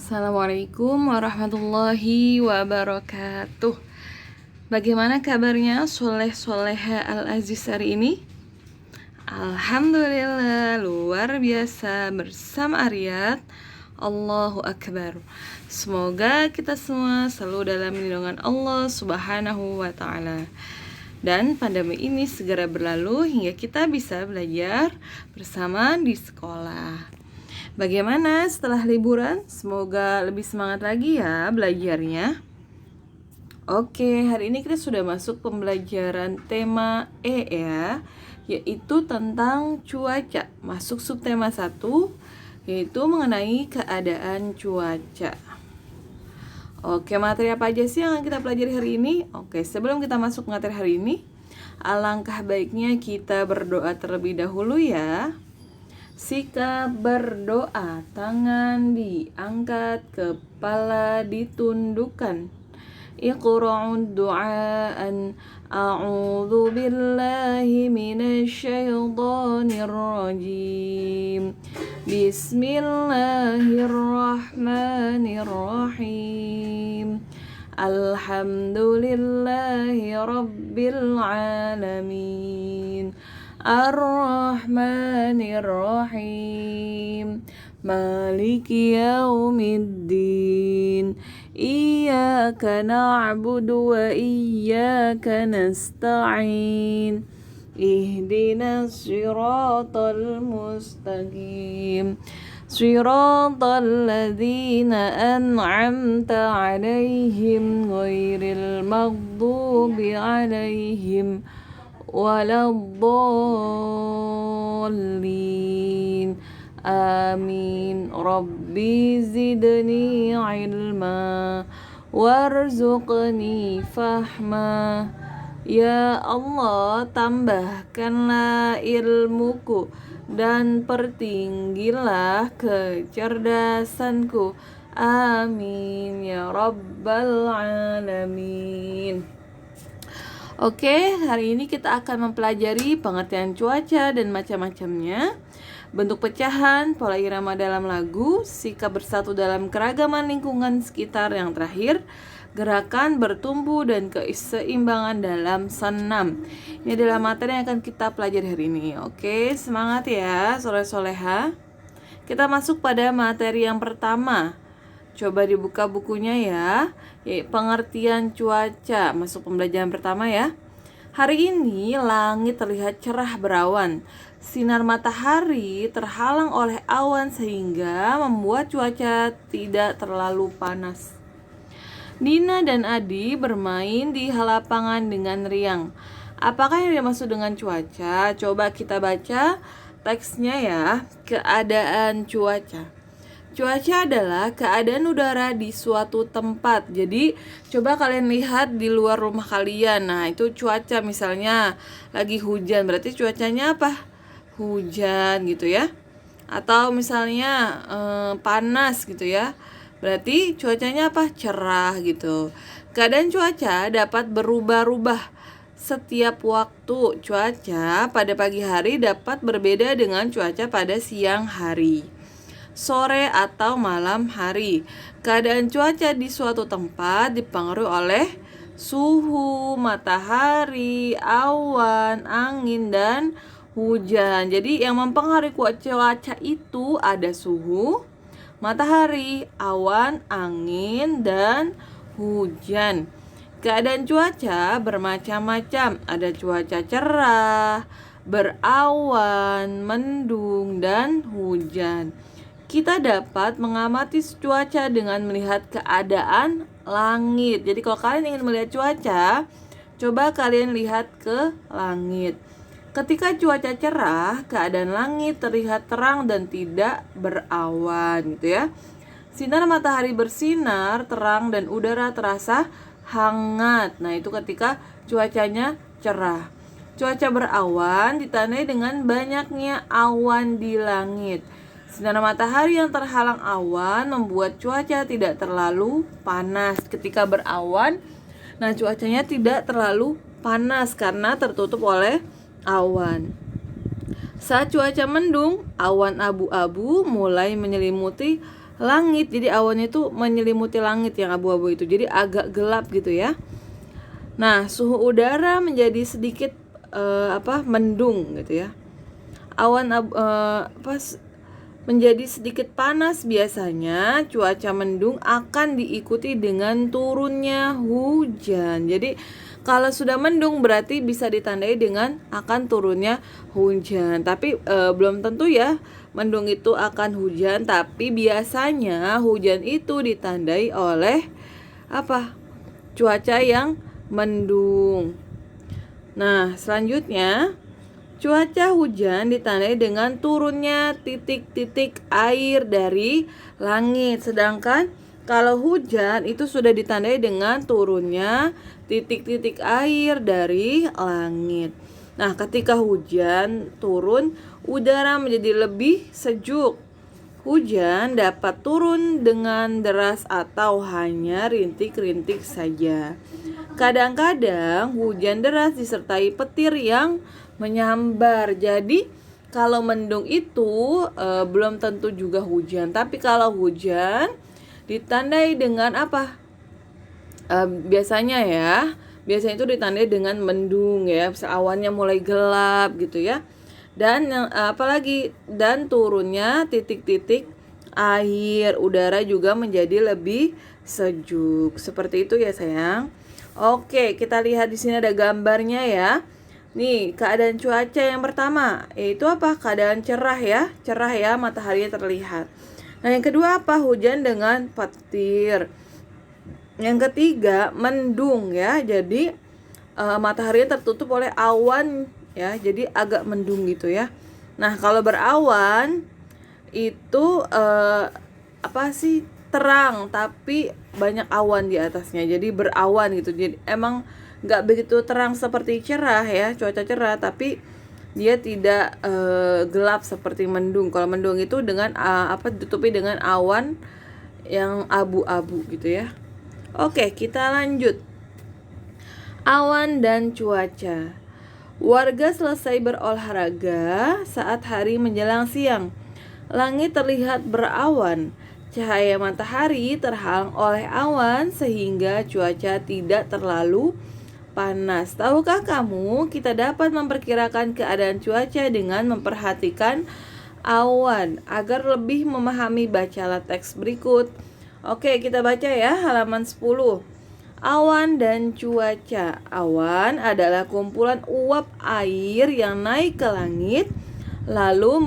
Assalamualaikum warahmatullahi wabarakatuh. Bagaimana kabarnya Soleh-Soleha Al-Aziz hari ini? Alhamdulillah, luar biasa bersama Ariyat. Allahu Akbar. Semoga kita semua selalu dalam lindungan Allah Subhanahu wa Ta'ala, dan pandemi ini segera berlalu hingga kita bisa belajar bersama di sekolah. Bagaimana setelah liburan? Semoga lebih semangat lagi ya belajarnya. Oke, hari ini kita sudah masuk pembelajaran tema E ya, yaitu tentang cuaca. Masuk subtema 1, yaitu mengenai keadaan cuaca. Oke, materi apa aja sih yang kita pelajari hari ini? Oke, sebelum kita masuk materi hari ini, alangkah baiknya kita berdoa terlebih dahulu ya. Sikap berdoa, tangan diangkat, kepala ditundukkan. Iqra'ud du'aan, a'udzu billahi minasyaitonir rajim. Bismillahirrahmanirrahim. Alhamdulillahi rabbil alamin. Ar-Rahmanir-Rahim, Maliki Yaumiddin. Iyyaka na'budu wa iyyaka nasta'in. Ihdinas siratal mustaqim, siratal ladzina an'amta 'alaihim ghairil maghdubi 'alaihim waladdallin. Amin. Rabbi zidni ilma warzuqni fahma. Ya Allah, tambahkanlah ilmuku dan pertinggilah kecerdasanku. Amin ya rabbal alamin. Oke, hari ini kita akan mempelajari pengertian cuaca dan macam-macamnya, bentuk pecahan, pola irama dalam lagu, sikap bersatu dalam keragaman lingkungan sekitar, yang terakhir, gerakan bertumbuh dan keseimbangan dalam senam. Ini adalah materi yang akan kita pelajari hari ini. Oke, semangat ya, soleh-soleha. Kita masuk pada materi yang pertama. Coba dibuka bukunya ya, pengertian cuaca. Masuk pembelajaran pertama ya. Hari ini langit terlihat cerah berawan. Sinar matahari terhalang oleh awan sehingga membuat cuaca tidak terlalu panas. Dina dan Adi bermain di lapangan dengan riang. Apakah yang dimaksud dengan cuaca? Coba kita baca teksnya ya. Keadaan cuaca. Cuaca adalah keadaan udara di suatu tempat. Jadi coba kalian lihat di luar rumah kalian. Nah, itu cuaca, misalnya lagi hujan, berarti cuacanya apa? Hujan gitu ya. Atau misalnya panas gitu ya, berarti cuacanya apa? Cerah gitu. Keadaan cuaca dapat berubah-ubah setiap waktu. Cuaca pada pagi hari dapat berbeda dengan cuaca pada siang hari, sore atau malam hari. Keadaan cuaca di suatu tempat dipengaruhi oleh suhu, matahari, awan, angin, dan hujan. Jadi yang mempengaruhi cuaca itu ada suhu, matahari, awan, angin, dan hujan. Keadaan cuaca bermacam-macam. Ada cuaca cerah, berawan, mendung, dan hujan. Kita dapat mengamati cuaca dengan melihat keadaan langit. Jadi kalau kalian ingin melihat cuaca, coba kalian lihat ke langit. Ketika cuaca cerah, keadaan langit terlihat terang dan tidak berawan gitu ya. Sinar matahari bersinar terang dan udara terasa hangat. Nah, itu ketika cuacanya cerah. Cuaca berawan ditandai dengan banyaknya awan di langit. Sinar matahari yang terhalang awan membuat cuaca tidak terlalu panas. Ketika berawan, nah cuacanya tidak terlalu panas karena tertutup oleh awan. Saat cuaca mendung, awan abu-abu mulai menyelimuti langit. Jadi awannya itu menyelimuti langit yang abu-abu itu. Jadi agak gelap gitu ya. Nah, suhu udara menjadi sedikit mendung gitu ya. Awan menjadi sedikit panas. Biasanya cuaca mendung akan diikuti dengan turunnya hujan. Jadi kalau sudah mendung berarti bisa ditandai dengan akan turunnya hujan. Tapi belum tentu ya mendung itu akan hujan. Tapi biasanya hujan itu ditandai oleh cuaca yang mendung. Nah, selanjutnya cuaca hujan ditandai dengan turunnya titik-titik air dari langit. Sedangkan kalau hujan itu sudah ditandai dengan turunnya titik-titik air dari langit. Nah, ketika hujan turun, udara menjadi lebih sejuk. Hujan dapat turun dengan deras atau hanya rintik-rintik saja. Kadang-kadang hujan deras disertai petir yang menyambar. Jadi kalau mendung itu belum tentu juga hujan. Tapi kalau hujan ditandai dengan apa? Biasanya itu ditandai dengan mendung ya. Awannya mulai gelap gitu ya. Dan dan turunnya titik-titik air, udara juga menjadi lebih sejuk. Seperti itu ya sayang. Oke, kita lihat di sini ada gambarnya ya. Nih, keadaan cuaca yang pertama yaitu apa? Keadaan cerah ya, matahari terlihat. Nah, yang kedua apa? Hujan dengan petir. Yang ketiga, mendung ya. Jadi matahari tertutup oleh awan ya, jadi agak mendung gitu ya. Nah, kalau berawan itu terang tapi banyak awan di atasnya, jadi berawan gitu. Jadi emang nggak begitu terang seperti cerah ya, cuaca cerah, tapi dia tidak gelap seperti mendung. Kalau mendung itu dengan ditutupi dengan awan yang abu-abu gitu ya. Oke, kita lanjut. Awan dan cuaca. Warga selesai berolahraga saat hari menjelang siang. Langit terlihat berawan. Cahaya matahari terhalang oleh awan sehingga cuaca tidak terlalu panas. Tahukah kamu, kita dapat memperkirakan keadaan cuaca dengan memperhatikan awan agar lebih memahami. Bacalah teks berikut. Oke, kita baca ya halaman 10. Awan dan cuaca. Awan adalah kumpulan uap air yang naik ke langit lalu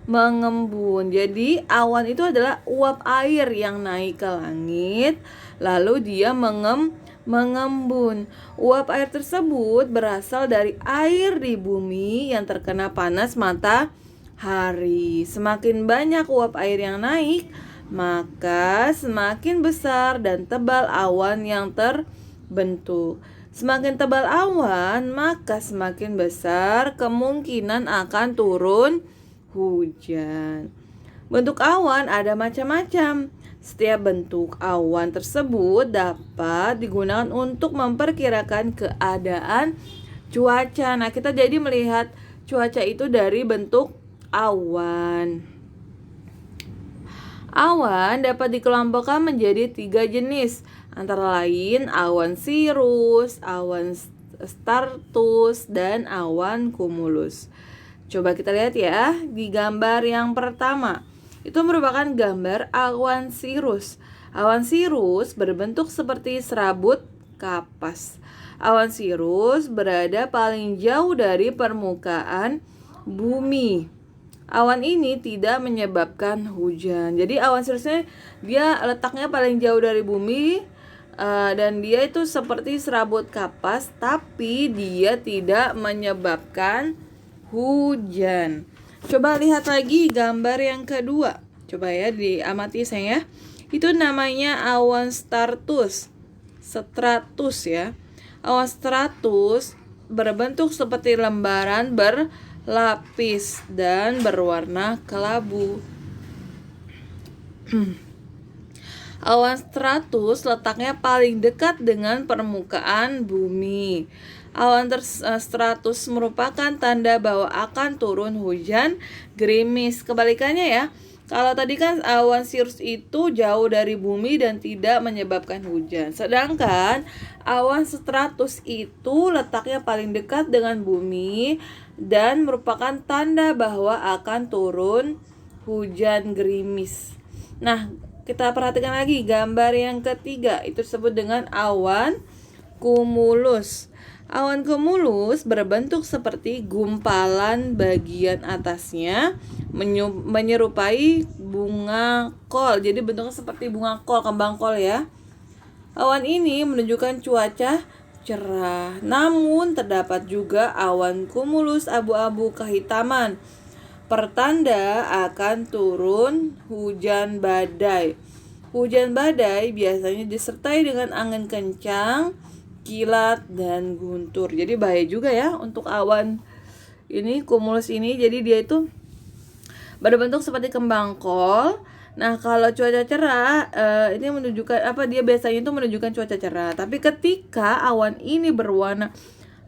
mengembun. Jadi awan itu adalah uap air yang naik ke langit lalu dia mengembun. Uap air tersebut berasal dari air di bumi yang terkena panas matahari. Semakin banyak uap air yang naik, maka semakin besar dan tebal awan yang terbentuk. Semakin tebal awan, maka semakin besar kemungkinan akan turun hujan. Bentuk awan ada macam-macam. Setiap bentuk awan tersebut dapat digunakan untuk memperkirakan keadaan cuaca. Nah, kita jadi melihat cuaca itu dari bentuk awan. Awan dapat dikelompokkan menjadi 3 jenis, antara lain awan cirrus, awan stratus, dan awan cumulus. Coba kita lihat ya di gambar yang pertama. Itu merupakan gambar awan cirrus. Awan cirrus berbentuk seperti serabut kapas. Awan cirrus berada paling jauh dari permukaan bumi. Awan ini tidak menyebabkan hujan. Jadi awan cirrusnya dia letaknya paling jauh dari bumi dan dia itu seperti serabut kapas, tapi dia tidak menyebabkan hujan. Coba lihat lagi gambar yang kedua. Coba ya diamati saya. Itu namanya awan stratus ya. Awan stratus berbentuk seperti lembaran berlapis dan berwarna kelabu. Awan stratus letaknya paling dekat dengan permukaan bumi. Awan stratus merupakan tanda bahwa akan turun hujan gerimis. Kebalikannya ya, Kalau tadi kan awan cirrus itu jauh dari bumi dan tidak menyebabkan hujan. Sedangkan awan stratus itu letaknya paling dekat dengan bumi dan merupakan tanda bahwa akan turun hujan gerimis. Nah, kita perhatikan lagi gambar yang ketiga, itu disebut dengan awan cumulus. Awan cumulus berbentuk seperti gumpalan bagian atasnya menyerupai bunga kol. Jadi bentuknya seperti bunga kol, kembang kol ya. Awan ini menunjukkan cuaca cerah. Namun terdapat juga awan cumulus abu-abu kehitaman, pertanda akan turun hujan badai. Hujan badai biasanya disertai dengan angin kencang, kilat, dan guntur. Jadi bahaya juga ya untuk awan ini, cumulus ini. Jadi dia itu berbentuk seperti kembang kol. Nah, kalau cuaca cerah ini menunjukkan apa? Dia biasanya itu menunjukkan cuaca cerah. Tapi ketika awan ini berwarna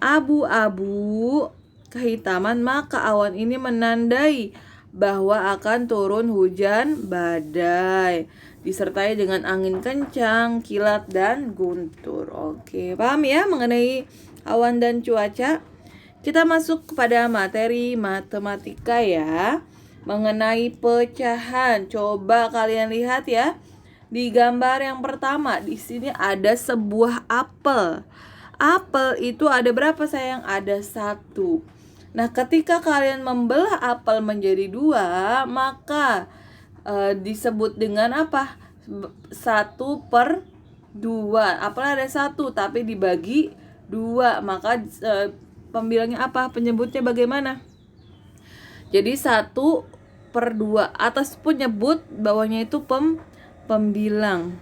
abu-abu kehitaman, maka awan ini menandai bahwa akan turun hujan badai disertai dengan angin kencang, kilat, dan guntur. Oke, paham ya mengenai awan dan cuaca? Kita masuk kepada materi matematika ya, mengenai pecahan. Coba kalian lihat ya. Di gambar yang pertama, di sini ada sebuah apel. Apel itu ada berapa sayang? Ada 1. Nah, ketika kalian membelah apel menjadi 2, maka disebut dengan apa? 1/2. Apel ada 1 tapi dibagi 2, maka pembilangnya apa? Penyebutnya bagaimana? Jadi 1/2. Atas pun nyebut, bawahnya itu pembilang.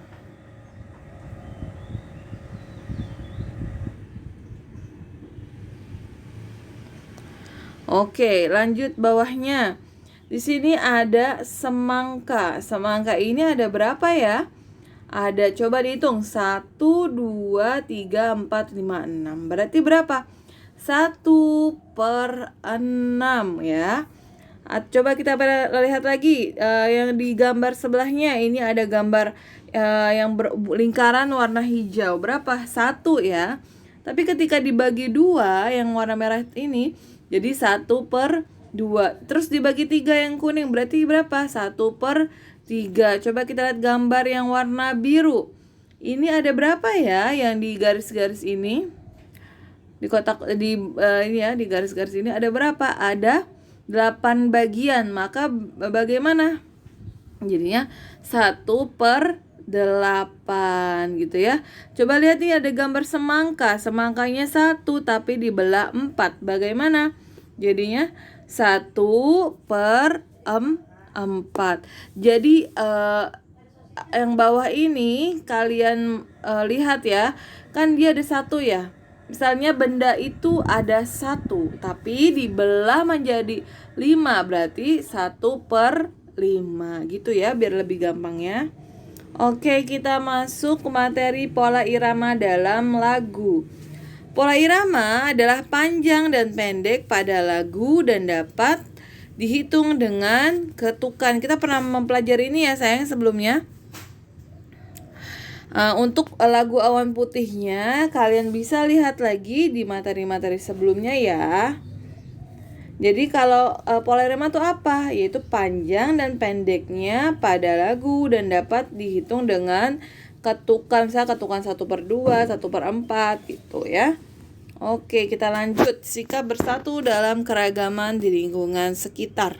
Oke, lanjut bawahnya. Di sini ada semangka. Semangka ini ada berapa ya? Ada, coba dihitung. 1, 2, 3, 4, 5, 6. Berarti berapa? 1/6 ya. Coba kita lihat lagi yang di gambar sebelahnya. Ini ada gambar yang berlingkaran warna hijau. Berapa? 1 ya. Tapi ketika dibagi 2 yang warna merah ini, jadi 1/2. Terus dibagi 3 yang kuning, berarti berapa? 1/3. Coba kita lihat gambar yang warna biru. Ini ada berapa ya yang di garis-garis ini? Di kotak ini ya, di garis-garis ini ada berapa? Ada 8 bagian. Maka bagaimana? Jadinya 1/8 gitu ya. Coba lihat nih, ada gambar semangka. Semangkanya 1 tapi dibelah 4. Bagaimana? Jadinya 1/4. Jadi yang bawah ini kalian lihat ya, kan dia ada 1 ya. Misalnya benda itu ada 1 tapi dibelah menjadi 5, berarti 1/5 gitu ya, biar lebih gampang ya. Oke, kita masuk ke materi pola irama dalam lagu. Pola irama adalah panjang dan pendek pada lagu dan dapat dihitung dengan ketukan. Kita pernah mempelajari ini ya sayang sebelumnya. Untuk lagu Awan Putihnya kalian bisa lihat lagi di materi-materi sebelumnya ya. Jadi kalau pola irama itu apa? Yaitu panjang dan pendeknya pada lagu dan dapat dihitung dengan ketukan. Misalnya ketukan 1/2, 1/4 gitu ya. Oke, kita lanjut. Sikap bersatu dalam keragaman di lingkungan sekitar.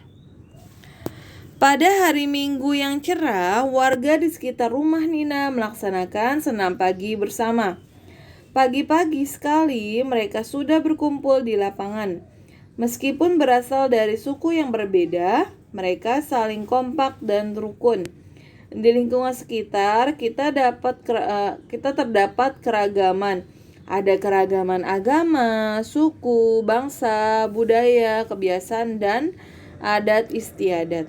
Pada hari Minggu yang cerah, warga di sekitar rumah Nina melaksanakan senam pagi bersama. Pagi-pagi sekali mereka sudah berkumpul di lapangan. Meskipun berasal dari suku yang berbeda, mereka saling kompak dan rukun. Di lingkungan sekitar kita terdapat keragaman. Ada keragaman agama, suku, bangsa, budaya, kebiasaan, dan adat istiadat.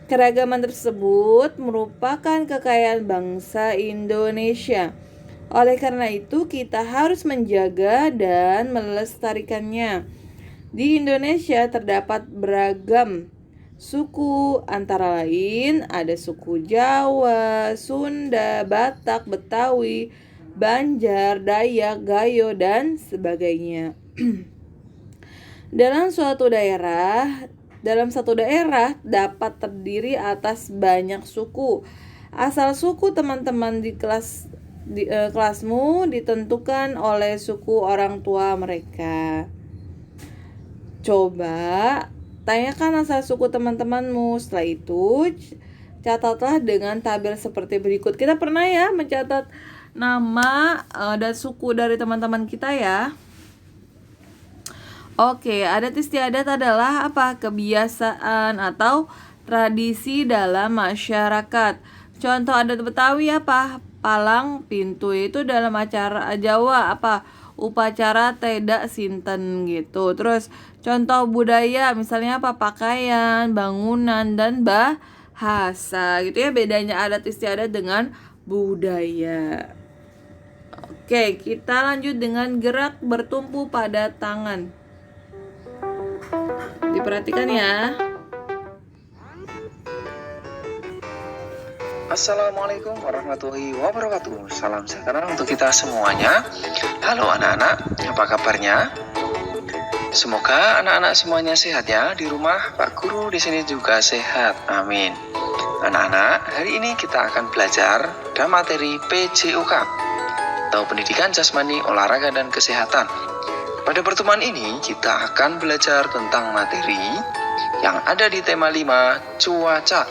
Keragaman tersebut merupakan kekayaan bangsa Indonesia. Oleh karena itu, kita harus menjaga dan melestarikannya. Di Indonesia terdapat beragam suku, antara lain ada suku Jawa, Sunda, Batak, Betawi, Banjar, Dayak, Gayo, dan sebagainya. Dalam satu daerah dapat terdiri atas banyak suku. Asal suku teman-teman di kelasmu ditentukan oleh suku orang tua mereka. Coba tanyakan asal suku teman-temanmu. Setelah itu catatlah dengan tabel seperti berikut. Kita pernah ya mencatat nama dan suku dari teman-teman kita ya. Oke, adat istiadat adalah apa? Kebiasaan atau tradisi dalam masyarakat. Contoh adat Betawi apa? Palang pintu. Itu dalam acara Jawa apa? Upacara tedak sinten gitu. Terus contoh budaya misalnya apa? Pakaian, bangunan, dan bahasa gitu ya. Bedanya adat istiadat dengan budaya. Oke, kita lanjut dengan gerak bertumpu pada tangan. Diperhatikan ya. Assalamualaikum warahmatullahi wabarakatuh. Salam sejahtera untuk kita semuanya. Halo anak-anak, apa kabarnya? Semoga anak-anak semuanya sehat ya. Di rumah Pak Guru di sini juga sehat. Amin. Anak-anak, hari ini kita akan belajar dalam materi PJOK atau Pendidikan Jasmani, Olahraga dan Kesehatan. Pada pertemuan ini kita akan belajar tentang materi yang ada di tema 5, cuaca.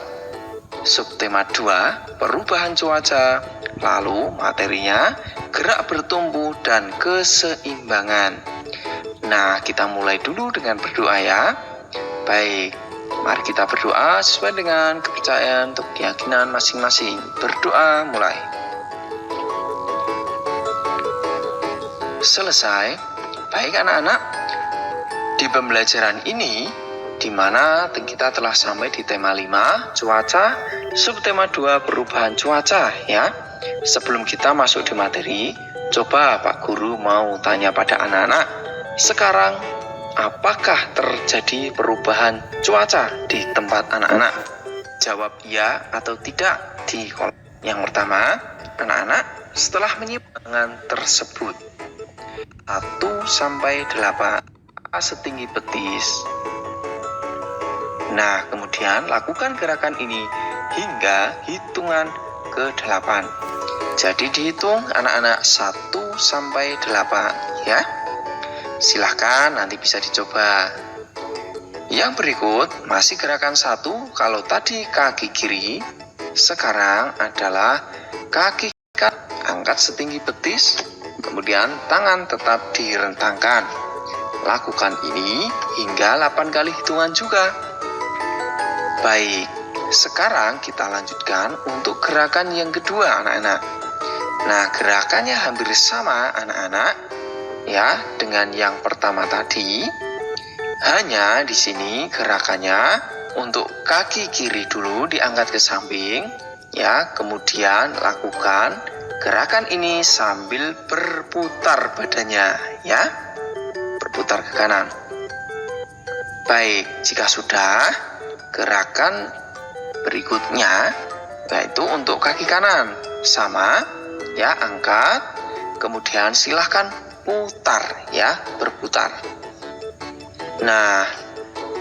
Subtema 2, perubahan cuaca. Lalu materinya gerak bertumbuh dan keseimbangan. Nah, kita mulai dulu dengan berdoa ya. Baik, mari kita berdoa sesuai dengan kepercayaan untuk keyakinan masing-masing. Berdoa mulai. Selesai. Baik anak-anak, di pembelajaran ini di mana kita telah sampai di tema 5, cuaca, subtema 2, perubahan cuaca ya. Sebelum kita masuk di materi, coba Pak Guru mau tanya pada anak-anak, sekarang apakah terjadi perubahan cuaca di tempat anak-anak? Jawab iya atau tidak di kolom. Yang pertama, anak-anak setelah menyimpang tersebut 1 sampai 8 setinggi betis. Nah, kemudian lakukan gerakan ini hingga hitungan ke-8. Jadi dihitung anak-anak 1 sampai 8 ya. Silahkan nanti bisa dicoba. Yang berikut masih gerakan 1. Kalau tadi kaki kiri, sekarang adalah kaki kanan. Angkat setinggi betis, kemudian tangan tetap direntangkan. Lakukan ini hingga 8 kali hitungan juga. Baik, sekarang kita lanjutkan untuk gerakan yang kedua anak-anak. Nah, gerakannya hampir sama anak-anak ya dengan yang pertama tadi. Hanya di sini gerakannya untuk kaki kiri dulu diangkat ke samping ya, kemudian lakukan gerakan ini sambil berputar badannya ya. Berputar ke kanan. Baik, jika sudah, gerakan berikutnya yaitu untuk kaki kanan sama ya, angkat kemudian silahkan putar ya, berputar. Nah,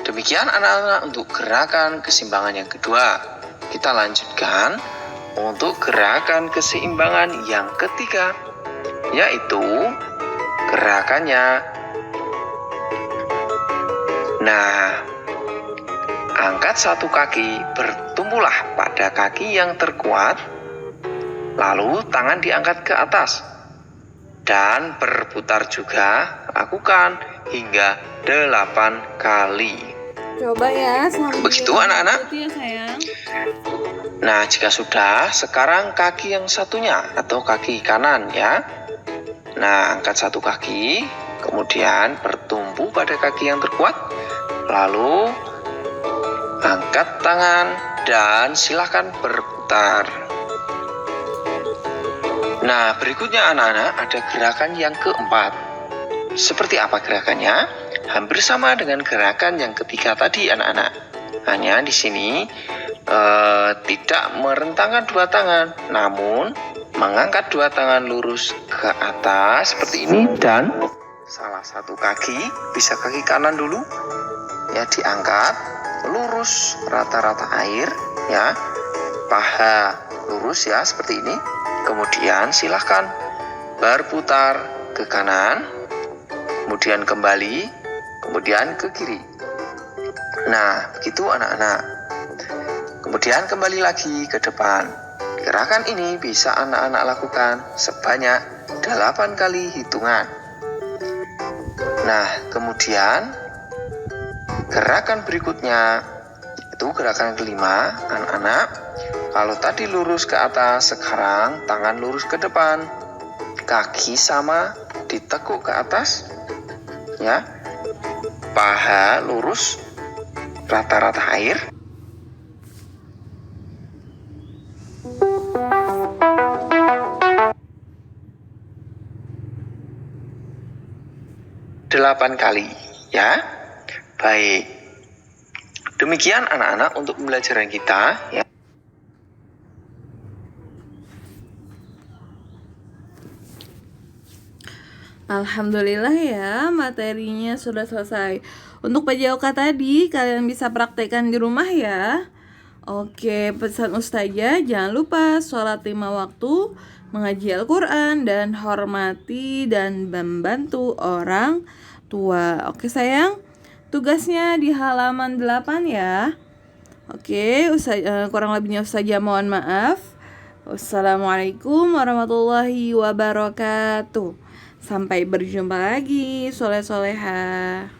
demikian anak-anak untuk gerakan keseimbangan yang kedua. Kita lanjutkan untuk gerakan keseimbangan yang ketiga, yaitu gerakannya. Nah, angkat satu kaki, bertumbuhlah pada kaki yang terkuat, lalu tangan diangkat ke atas, dan berputar juga, lakukan hingga 8 kali. Coba ya, begitu anak-anak ya, sayang. Nah, jika sudah, sekarang kaki yang satunya atau kaki kanan ya. Nah, angkat satu kaki, kemudian bertumpu pada kaki yang terkuat, lalu angkat tangan dan silakan berputar. Nah, berikutnya anak-anak ada gerakan yang keempat. Seperti apa gerakannya? Hampir sama dengan gerakan yang ketiga tadi anak-anak. Hanya di sini tidak merentangkan dua tangan, namun mengangkat dua tangan lurus ke atas seperti ini, dan salah satu kaki, bisa kaki kanan dulu ya, diangkat lurus rata-rata air ya, paha lurus ya seperti ini. Kemudian silahkan berputar ke kanan, kemudian kembali, kemudian ke kiri. Nah, begitu anak-anak. Kemudian kembali lagi ke depan. Gerakan ini bisa anak-anak lakukan sebanyak 8 kali hitungan. Nah, kemudian gerakan berikutnya itu gerakan kelima, anak-anak. Kalau tadi lurus ke atas, sekarang tangan lurus ke depan, kaki sama ditekuk ke atas ya, paha lurus rata-rata air. Delapan kali ya. Baik, demikian anak-anak untuk pembelajaran kita ya. Alhamdulillah ya, materinya sudah selesai. Untuk PJOK tadi kalian bisa praktekkan di rumah ya. Oke, pesan Ustazah, jangan lupa sholat 5 waktu, mengaji Al-Quran, dan hormati dan membantu orang tua. Oke sayang, tugasnya di halaman 8 ya. Oke, kurang lebihnya Ustazah mohon maaf. Wassalamualaikum warahmatullahi wabarakatuh. Sampai berjumpa lagi, soleh-solehah.